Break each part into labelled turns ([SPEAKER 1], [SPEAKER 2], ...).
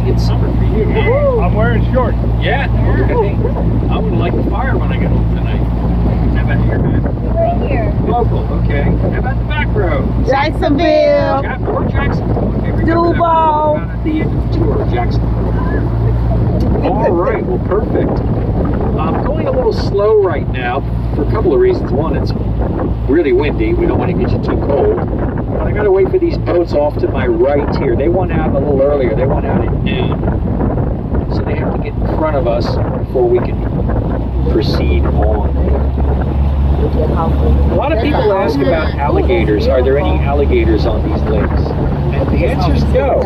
[SPEAKER 1] it's summer for you.
[SPEAKER 2] I'm wearing shorts.
[SPEAKER 1] Yeah, look at me. I'm gonna light the fire when I get home tonight. How about your man?
[SPEAKER 3] Right here.
[SPEAKER 1] Local, okay. How about the back row?
[SPEAKER 3] Jacksonville.
[SPEAKER 1] Or Jacksonville. Okay, remember that.
[SPEAKER 3] Duval.
[SPEAKER 1] We're at the end of the tour, Jacksonville. All right, well, perfect. I'm going a little slow right now for a couple of reasons. One, it's really windy. We don't want to get you too cold. But I got to wait for these boats off to my right here. They want out a little earlier. They want out at noon. So they have to get in front of us before we can proceed on. A lot of people ask about alligators. Are there any alligators on these lakes? And the answer is no.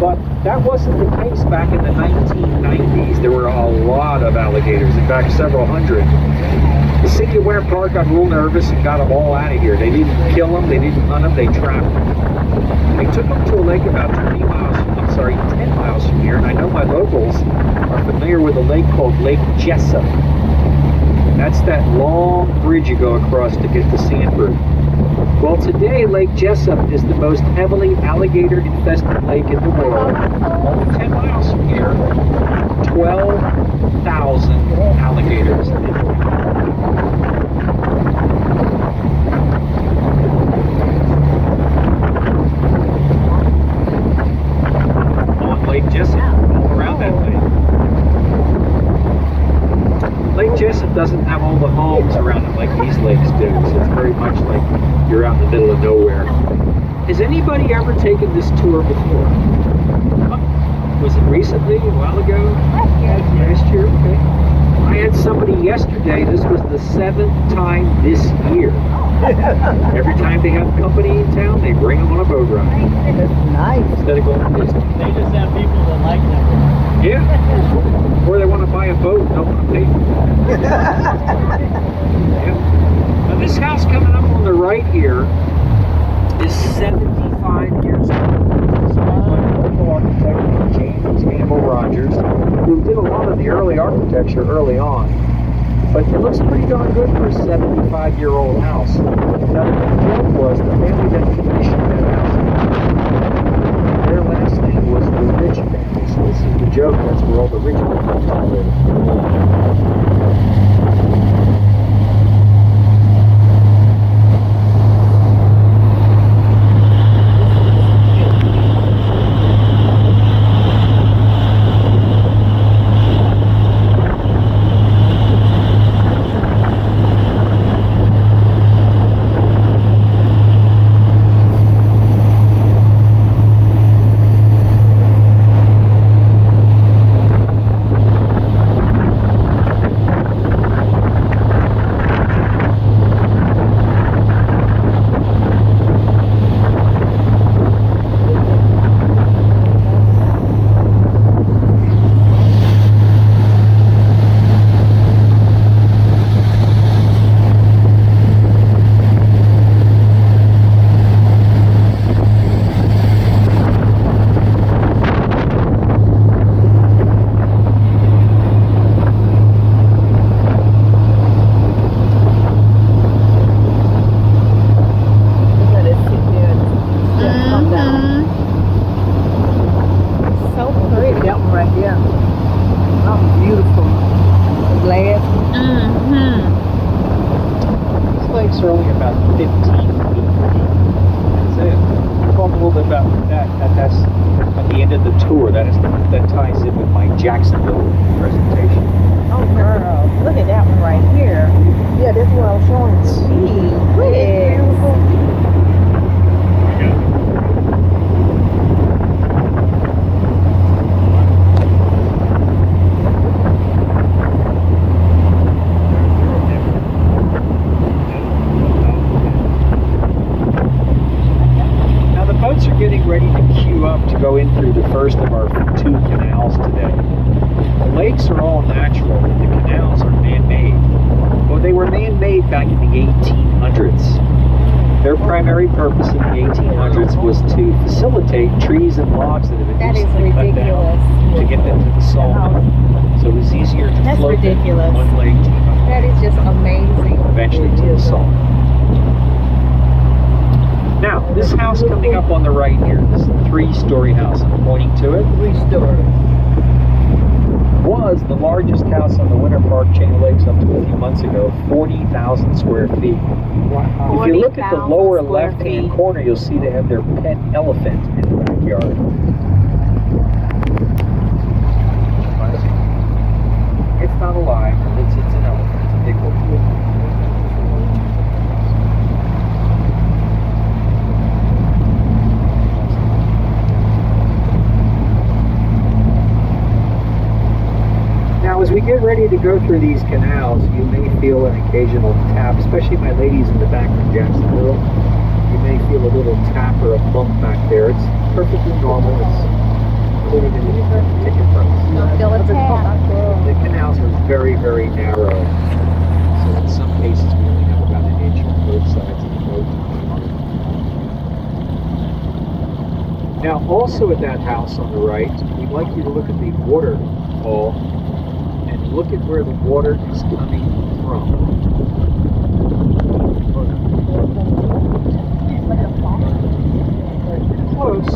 [SPEAKER 1] But that wasn't the case back in the 1990s. There were a lot of alligators, in fact, several hundred. The city of Winter Park got real nervous and got them all out of here. They didn't kill them, they didn't hunt them, they trapped them. They took them to a lake about 10 miles from here, and I know my locals are familiar with a lake called Lake Jessup. That's that long bridge you go across to get to Sanford. Well, today, Lake Jessup is the most heavily alligator-infested lake in the world. Only 10 miles from here, 12,000 alligators. On Lake Jessup, all around that lake. Lake Jessup doesn't have all the homes around it like these lakes do, so it's very much like you're out in the middle of nowhere. Has anybody ever taken this tour before? Was it recently, a while ago? Last year, okay. I had somebody yesterday, this was the 7th time this year. Every time they have company in town, they bring them on a boat ride.
[SPEAKER 3] That's nice.
[SPEAKER 1] Instead of going to Disney.
[SPEAKER 4] They just have people that like them.
[SPEAKER 1] Yeah. Or they want to buy a boat and don't want to pay for it. Yeah. Now this house coming up on the right here is 75 years old. It's by a local architect named James Gamble Rogers, who did a lot of the early architecture early on. But it looks pretty darn good for a 75-year-old house. Now the joke was the family that commissioned that house, their last name was the Rich family. So this is the joke, that's where all the rich people live. Are only about 15 feet. That's it. We'll talk a little bit about that. That's at the end of the tour. That ties in with my Jacksonville presentation.
[SPEAKER 3] Oh, girl. Look at that one right here. Yeah, that's what I was showing you. Gee,
[SPEAKER 1] getting ready to queue up to go in through the first of our 2 canals today. The lakes are all natural, and the canals are man-made. Well, they were man-made back in the 1800s. Their primary purpose in the 1800s was to facilitate trees and logs that have been recently cut down to get them to the salt. So it was easier to float them from one lake to another.
[SPEAKER 3] That is just amazing.
[SPEAKER 1] Eventually to the salt. Now, this house coming up on the right here, this 3-story house I'm pointing to it,
[SPEAKER 3] 3-story.
[SPEAKER 1] was the largest house on the Winter Park chain of lakes up to a few months ago, 40,000 square feet.
[SPEAKER 3] Wow.
[SPEAKER 1] If you look at the
[SPEAKER 2] 40,000
[SPEAKER 1] lower
[SPEAKER 2] square
[SPEAKER 1] left-hand
[SPEAKER 2] feet.
[SPEAKER 1] corner, you'll see they have their pet elephant in the backyard. It's not alive, it's an elephant, it's a big one. Now, as we get ready to go through these canals, you may feel an occasional tap, especially my ladies in the back from Jacksonville. You may feel a little tap or a bump back there. It's perfectly normal. It's included in the ticket price.
[SPEAKER 2] Don't feel a tap.
[SPEAKER 1] The canals are very, very narrow. So in some cases, we only have about an inch on both sides of the boat. Now, also at that house on the right, we'd like you to look at the waterfall and look at where the water is coming from. Close.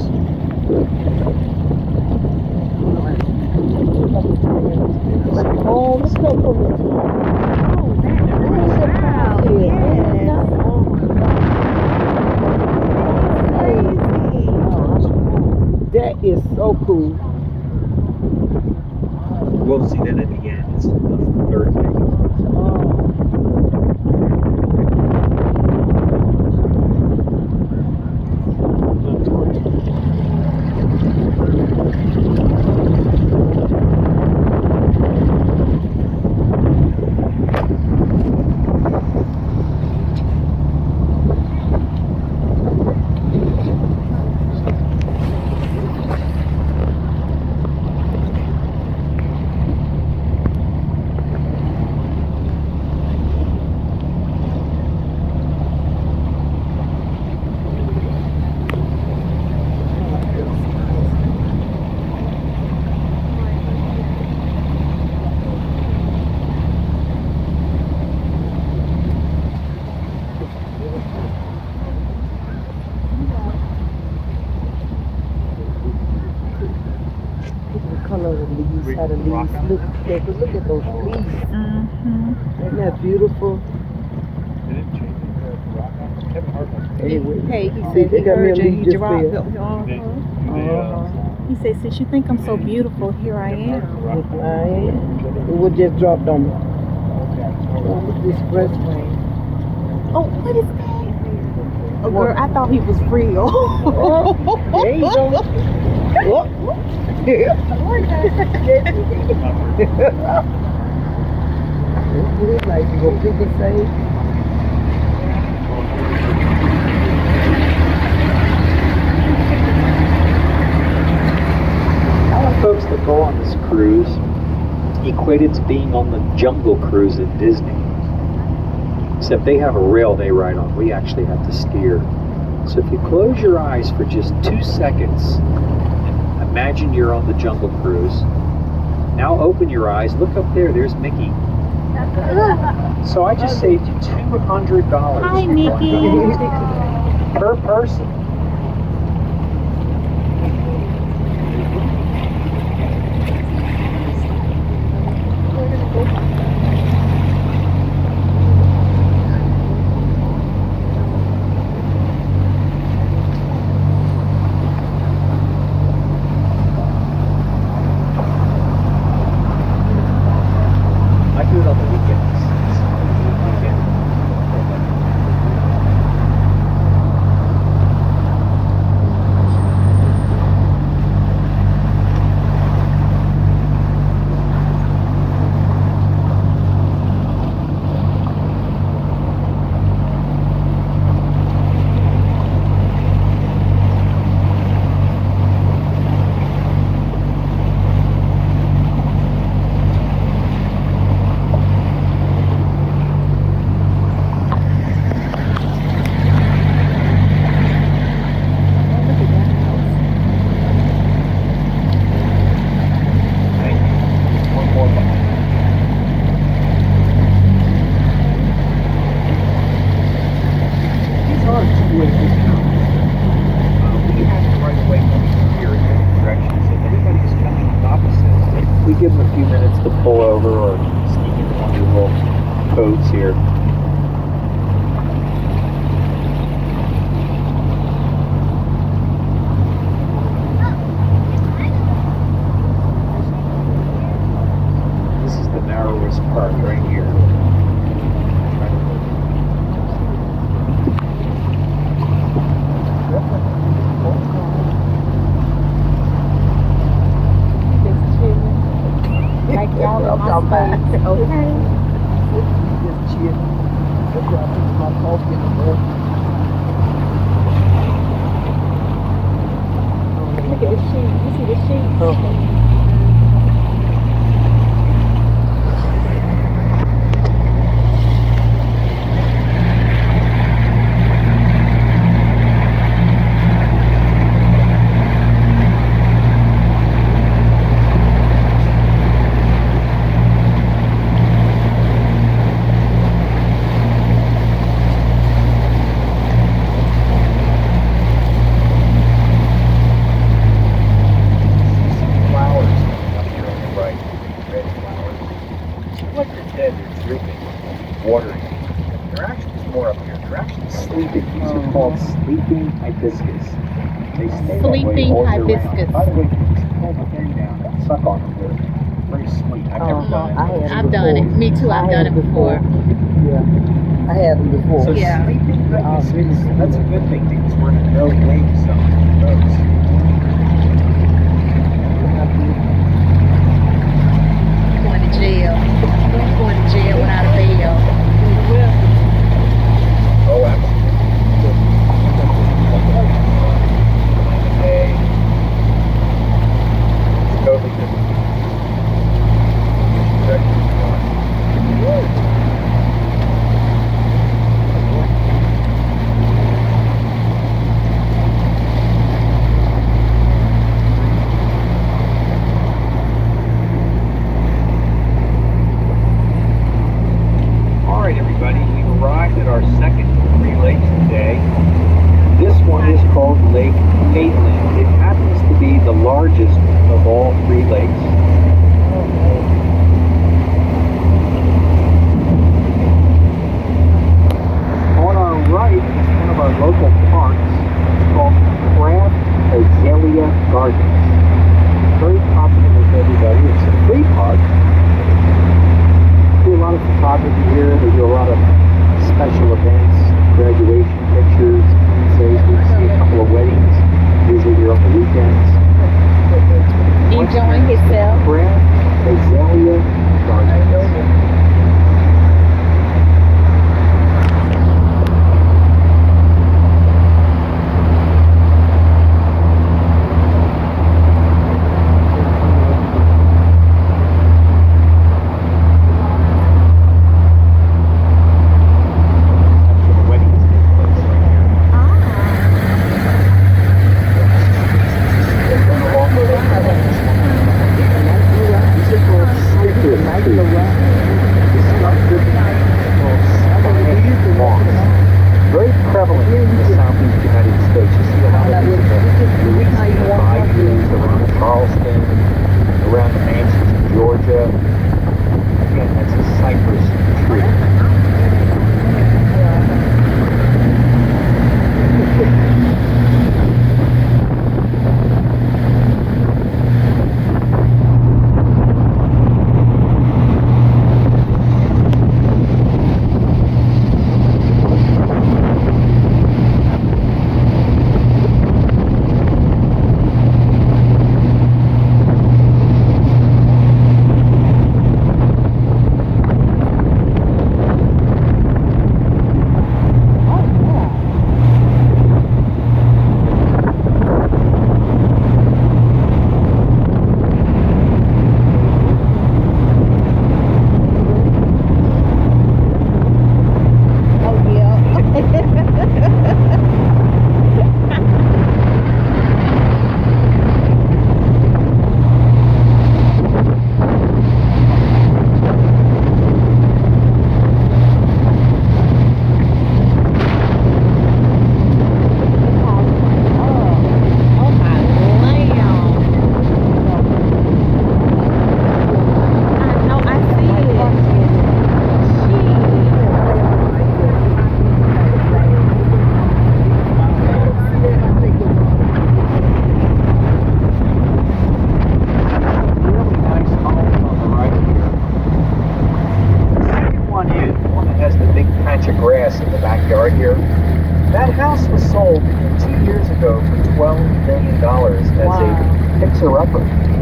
[SPEAKER 3] Oh, let's go for it. That is so cool.
[SPEAKER 1] We'll see that at the end. It's the third thing.
[SPEAKER 3] The color of the leaves, how the leaves look at those leaves. Isn't that beautiful?
[SPEAKER 2] Hey, he
[SPEAKER 3] See,
[SPEAKER 2] said
[SPEAKER 3] they
[SPEAKER 2] he
[SPEAKER 3] got me a
[SPEAKER 2] heard you.
[SPEAKER 3] leaf
[SPEAKER 2] He
[SPEAKER 3] just
[SPEAKER 2] dropped
[SPEAKER 3] there.
[SPEAKER 2] He said, since you think I'm so beautiful, here I am.
[SPEAKER 3] It was just dropped on me. Oh, this expressway.
[SPEAKER 2] Oh, what is that? Oh, girl, I thought he was real.
[SPEAKER 3] There you go. Oh. It's like you go pick a save.
[SPEAKER 1] A lot of folks that go on this cruise equate it to being on the Jungle Cruise at Disney. Except they have a rail they ride on. We actually have to steer. So if you close your eyes for just 2 seconds, imagine you're on the Jungle Cruise. Now open your eyes. Look up there. There's Mickey. So I just saved you $200.
[SPEAKER 2] Hi, Mickey.
[SPEAKER 1] Per person. I do it on the weekends. we give them a few minutes to pull over or sneak into one of the little coves here. This is the narrowest part right here.
[SPEAKER 2] Like y'all in my space, okay?
[SPEAKER 3] Just chill. That's why I put my coffee in the bowl.
[SPEAKER 2] Look at the sheet. You see the sheet?
[SPEAKER 1] Watering. They're actually more up here. They're actually sleeping. These are called sleeping hibiscus. They stay that way
[SPEAKER 2] Sleeping
[SPEAKER 1] all year
[SPEAKER 2] hibiscus.
[SPEAKER 1] round. By the way, you can just pull the thing down and suck on them. They're very sweet. I've never done it.
[SPEAKER 2] I've done it. Me too. I've done it before.
[SPEAKER 3] Yeah, I had them before.
[SPEAKER 1] So
[SPEAKER 2] Yeah.
[SPEAKER 1] sleeping hibiscus, that's a good thing because we're in a no wake zone for those.
[SPEAKER 2] Going to jail. Going to jail without a bail.
[SPEAKER 1] Oh, absolutely. Hey. It's totally different. All right, everybody, we've arrived at our second of 3 lakes today. This one is called Lake Caitlin. It happens to be the largest of all 3 lakes. On our right is one of our local parks. It's called Crab Azalea Gardens. Very popular with everybody. It's a free park. Do a lot of photography here. They do a lot of special events, graduation pictures, say we see a couple of weddings, usually here on the weekends.
[SPEAKER 2] Enjoying himself.
[SPEAKER 1] Crab Azalea Gardens. Very prevalent in the southeast United States. You see a lot of these in the bayous around Charleston, around the mansions in Georgia. Again, that's a cypress tree.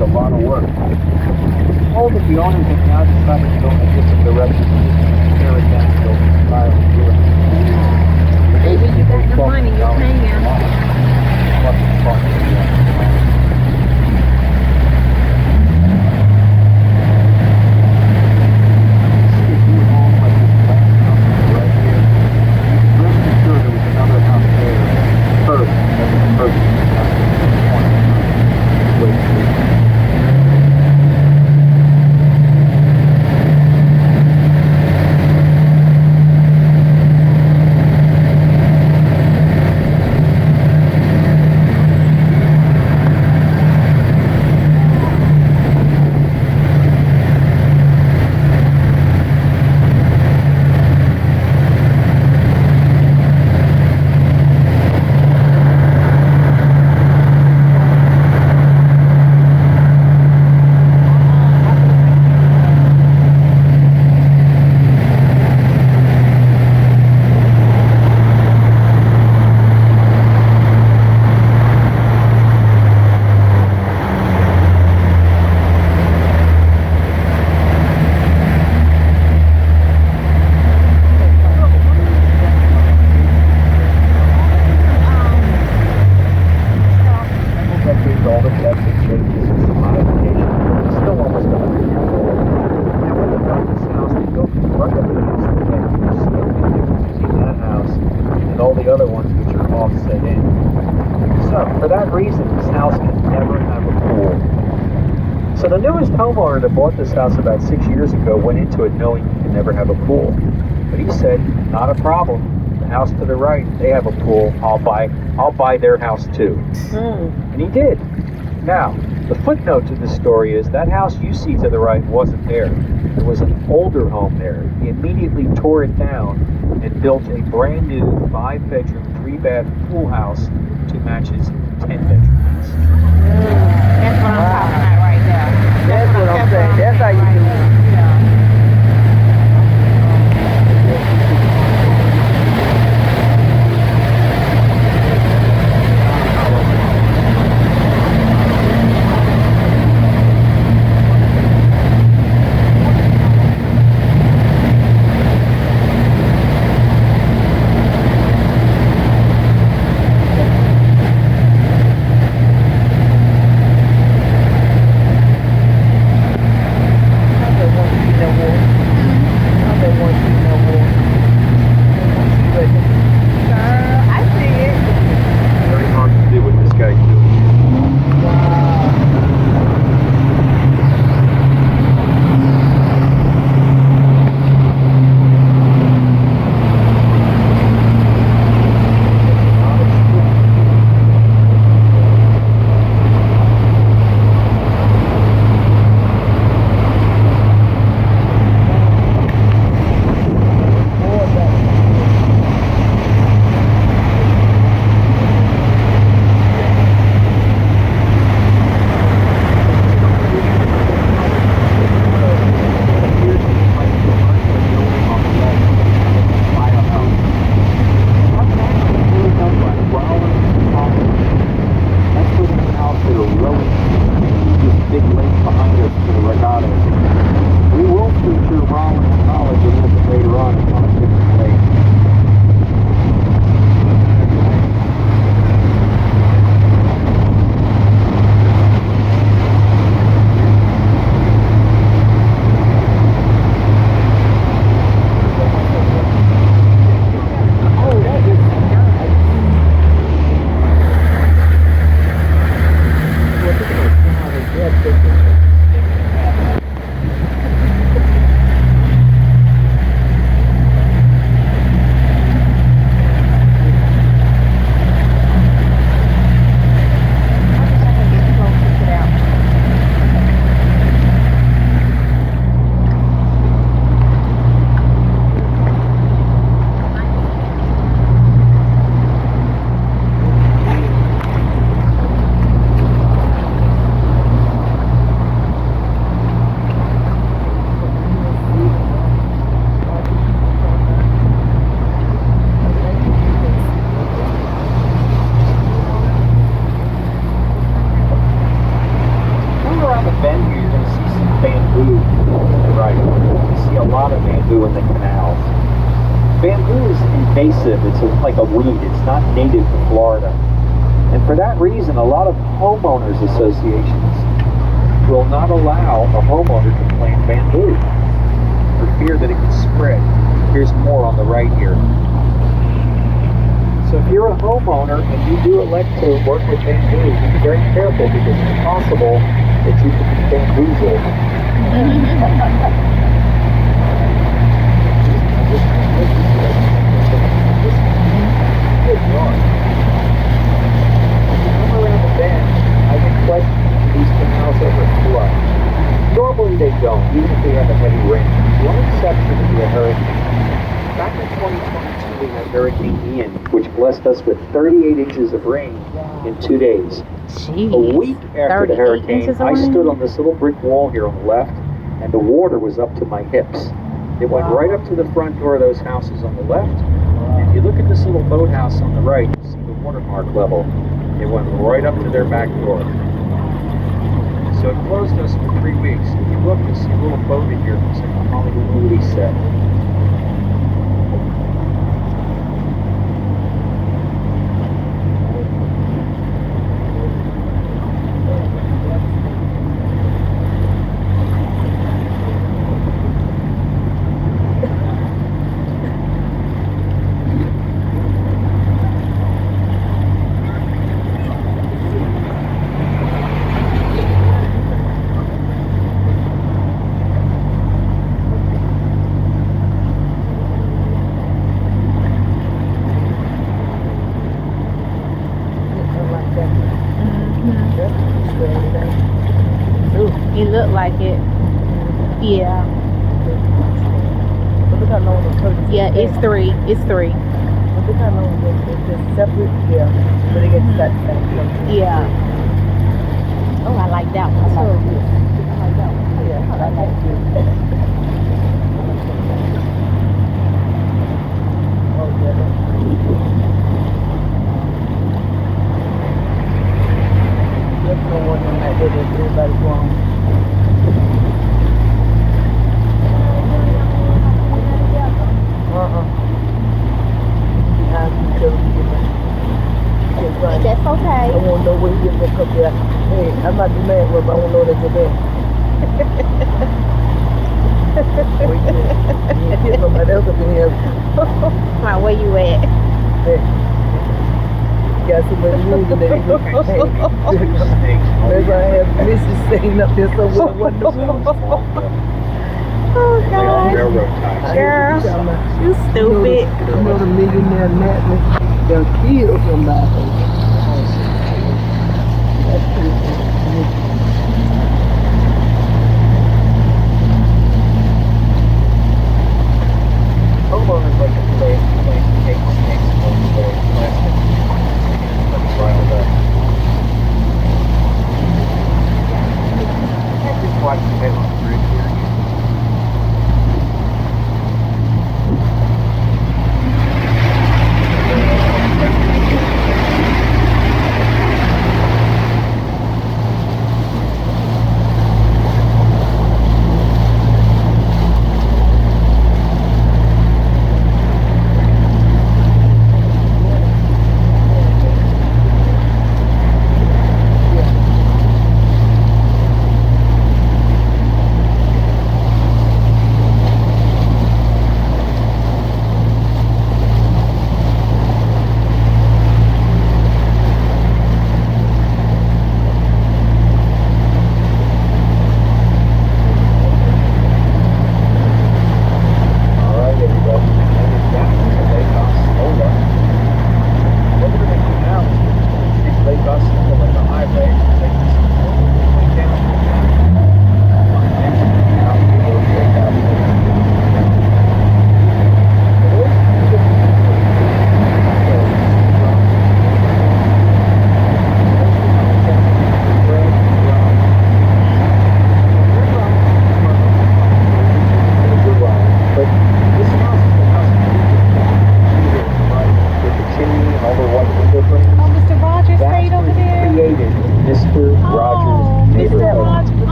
[SPEAKER 1] a lot of work. All that the owners have now decided to go in a different direction and tear it down and build an entirely new one.
[SPEAKER 2] Baby, you got the money, you're paying.
[SPEAKER 1] Plus the cost of the So the newest homeowner that bought this house about 6 years ago went into it knowing he could never have a pool. But he said, not a problem. The house to the right, they have a pool. I'll buy their house too. And he did. Now, the footnote to this story is that house you see to the right wasn't there. There was an older home there. He immediately tore it down and built a brand new 5-bedroom, 3-bath pool house to match his 10-bedroom house.
[SPEAKER 2] That's what I'm talking about right there.
[SPEAKER 3] That's what I'm saying. That's how you do it.
[SPEAKER 1] bamboo. Right. You see a lot of bamboo in the canals. Bamboo is invasive. It's like a weed. It's not native to Florida. And for that reason, a lot of homeowners associations will not allow a homeowner to plant bamboo for fear that it can spread. Here's more on the right here. So if you're a homeowner and you do elect to work with bamboo, be very careful because it's possible that you could be bamboozled. Good Lord. When you come around the bend, I get questions, these canals ever flood? Normally they don't, even if they have a heavy rain. The only exception would be a hurricane. Back in 2022, we had Hurricane Ian, which blessed us with 38 inches of rain in 2 days.
[SPEAKER 2] Jeez.
[SPEAKER 1] A week after the
[SPEAKER 2] 38
[SPEAKER 1] hurricane,
[SPEAKER 2] inches of
[SPEAKER 1] I
[SPEAKER 2] rain?
[SPEAKER 1] stood on this little brick wall here on the left, and the water was up to my hips. It went right up to the front door of those houses on the left. And if you look at this little boathouse on the right, you see the watermark level. It went right up to their back door. So it closed us for 3 weeks. If you look, you'll see a little boat in here. It's like a Hollywood movie set.
[SPEAKER 2] It looked like it. Yeah.
[SPEAKER 3] But look how long the curtains.
[SPEAKER 2] Yeah, it's 3. It's 3.
[SPEAKER 3] But look how long they're just separate. Yeah. But they get that same.
[SPEAKER 2] Yeah. Oh, I like that one
[SPEAKER 3] I like
[SPEAKER 2] too.
[SPEAKER 3] this. I like that one. Yeah, I like this. Oh, yeah. There's no one in that way that everybody's wrong.
[SPEAKER 2] That's okay.
[SPEAKER 3] I want to know where he gets that cup there. Hey, I'm not the man, but I want to know that you're there. Wait a minute. You get somebody else up in here.
[SPEAKER 2] Now, where you at?
[SPEAKER 3] Hey. Got so many rules in there. Maybe I have Mrs. sitting up there somewhere. What the
[SPEAKER 2] Oh,
[SPEAKER 1] They all
[SPEAKER 2] God.
[SPEAKER 1] railroad ties.
[SPEAKER 2] Girl, you stupid.
[SPEAKER 3] You know the millionaire Natalie, they'll kill somebody. That's true.
[SPEAKER 1] Homeowners like to play cake snakes on the plastic. It's riled up. I just watched the head on the bridge here.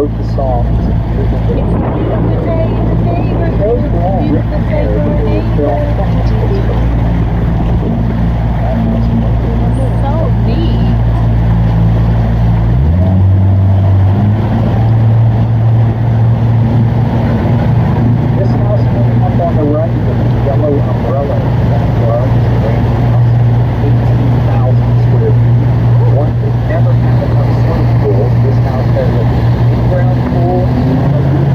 [SPEAKER 1] wrote the songs. Those were all written there. They were
[SPEAKER 2] So neat.
[SPEAKER 1] This house coming up on the right with the yellow umbrella in the backyard is a brand new house, 18,000 square feet. One could never have enough swimming pools. This house has an in-ground pool and a rooftop.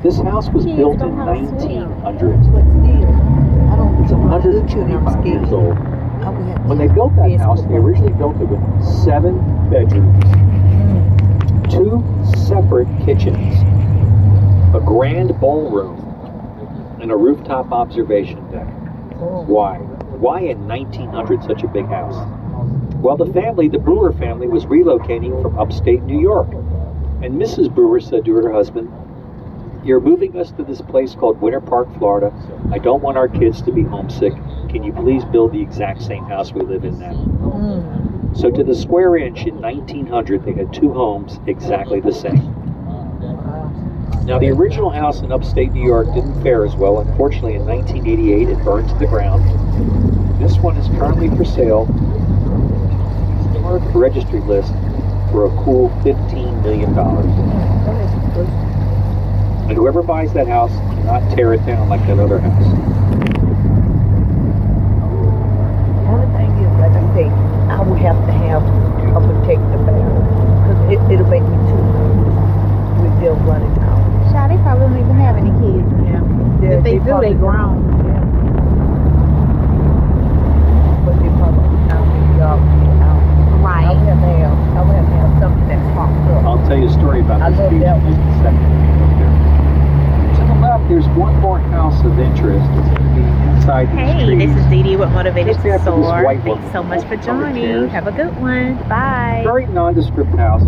[SPEAKER 1] This house was built in 1900. It's 125 years old. When they built that house, they originally built it with 7 bedrooms, 2 separate kitchens, a grand ballroom, and a rooftop observation deck. Why? Why in 1900 such a big house? Well, the Brewer family, was relocating from upstate New York. And Mrs. Brewer said to her husband, "You're moving us to this place called Winter Park, Florida. I don't want our kids to be homesick. Can you please build the exact same house we live in now?" So to the square inch in 1900, they had 2 homes exactly the same. Now, the original house in upstate New York didn't fare as well. Unfortunately, in 1988, it burned to the ground. This one is currently for sale, historic registry list, for a cool $15 million. And whoever buys that house cannot tear it down like that other house.
[SPEAKER 3] The only thing is, like I say, I would have to have a protective barrier, because it'll make me too with them running out.
[SPEAKER 2] Child, they probably don't even have any kids now.
[SPEAKER 3] Yeah,
[SPEAKER 2] If they do,
[SPEAKER 3] probably
[SPEAKER 2] they grown.
[SPEAKER 3] Yeah. But they probably not be out.
[SPEAKER 2] Right.
[SPEAKER 3] I would have to have something that pops up.
[SPEAKER 1] I'll tell you a story about
[SPEAKER 3] I
[SPEAKER 1] this
[SPEAKER 3] love
[SPEAKER 1] beach
[SPEAKER 3] that
[SPEAKER 1] in just a second. there's one more house of interest. It's going to be inside these
[SPEAKER 2] Hey,
[SPEAKER 1] trees.
[SPEAKER 2] this is Dee Dee with Motivated
[SPEAKER 1] Just
[SPEAKER 2] to
[SPEAKER 1] after this
[SPEAKER 2] Soar.
[SPEAKER 1] white
[SPEAKER 2] Thanks
[SPEAKER 1] woman
[SPEAKER 2] so much for
[SPEAKER 1] on the
[SPEAKER 2] joining.
[SPEAKER 1] chairs.
[SPEAKER 2] Have a good one. Bye.
[SPEAKER 1] Very nondescript house.